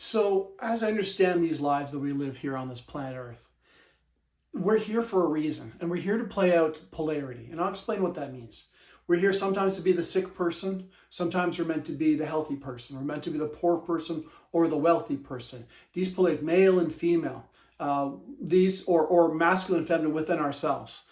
So, as I understand these lives that we live here on this planet Earth, we're here for a reason, and we're here to play out polarity. And I'll explain what that means. We're here sometimes to be the sick person, sometimes we're meant to be the healthy person, we're meant to be the poor person or the wealthy person. These polarity, male and female, these or masculine and feminine within ourselves.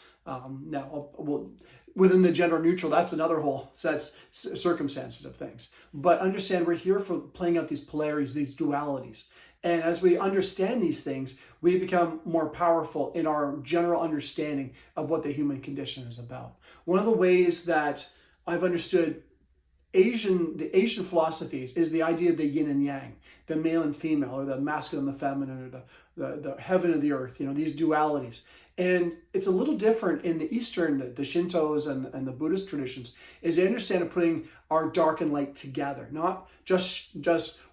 Within the gender neutral, that's another whole set circumstances of things. But understand we're here for playing out these polarities, these dualities. And as we understand these things, we become more powerful in our general understanding of what the human condition is about. One of the ways that I've understood the Asian philosophies is the idea of the yin and yang, the male and female, or the masculine and the feminine, or the heaven and the earth, these dualities. And it's a little different in the Eastern, the Shintos and the Buddhist traditions, is they understand of putting our dark and light together. Not just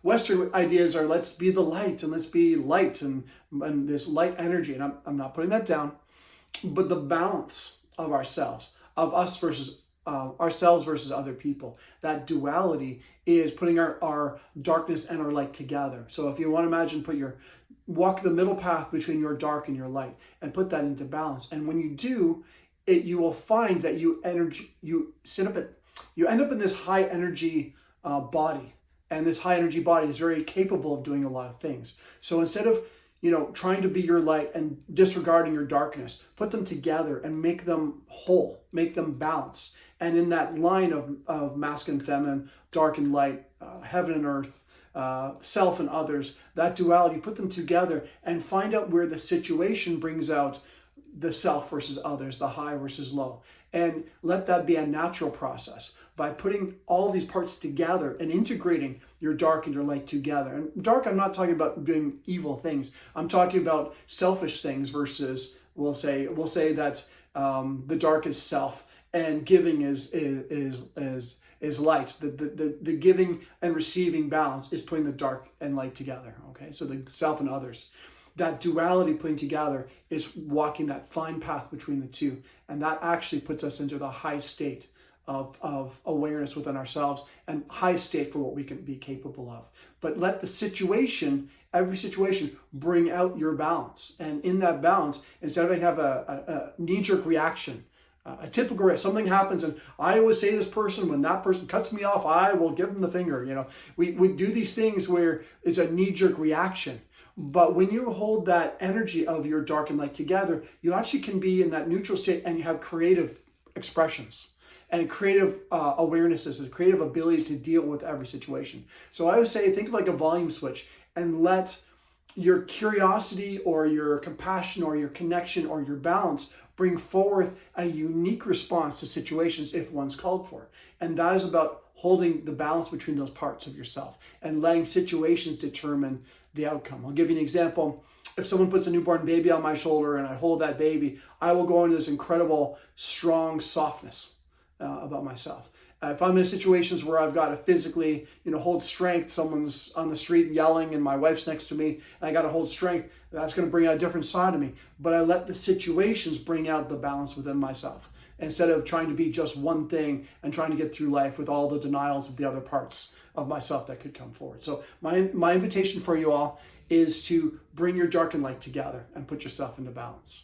Western ideas are let's be the light and let's be light and this light energy. And I'm not putting that down, but the balance of ourselves, of us versus ourselves versus other people. That duality is putting our darkness and our light together. So if you want to imagine, walk the middle path between your dark and your light and put that into balance. And when you do, you will find that you end up in this high energy body. And this high energy body is very capable of doing a lot of things. So instead of trying to be your light and disregarding your darkness, put them together and make them whole, make them balance. And in that line of masculine, feminine, dark and light, heaven and earth, self and others, that duality, put them together and find out where the situation brings out the self versus others, the high versus low. And let that be a natural process by putting all these parts together and integrating your dark and your light together. And dark, I'm not talking about doing evil things. I'm talking about selfish things versus, we'll say that the dark is self and giving is light. The giving and receiving balance is putting the dark and light together. Okay, so the self and others. That duality putting together is walking that fine path between the two. And that actually puts us into the high state of awareness within ourselves and high state for what we can be capable of. But let every situation bring out your balance. And in that balance, instead of having a knee-jerk reaction, a typical, something happens and I always say this person, when that person cuts me off, I will give them the finger. We do these things where it's a knee-jerk reaction. But when you hold that energy of your dark and light together, you actually can be in that neutral state and you have creative expressions and creative awarenesses and creative abilities to deal with every situation. So I would say, think of like a volume switch and let your curiosity or your compassion or your connection or your balance bring forth a unique response to situations if one's called for. And that is about holding the balance between those parts of yourself and letting situations determine the outcome. I'll give you an example. If someone puts a newborn baby on my shoulder and I hold that baby, I will go into this incredible, strong softness about myself. If I'm in situations where I've got to physically, hold strength, someone's on the street yelling and my wife's next to me, and I got to hold strength, that's going to bring out a different side of me. But I let the situations bring out the balance within myself instead of trying to be just one thing and trying to get through life with all the denials of the other parts of myself that could come forward. So my invitation for you all is to bring your dark and light together and put yourself into balance.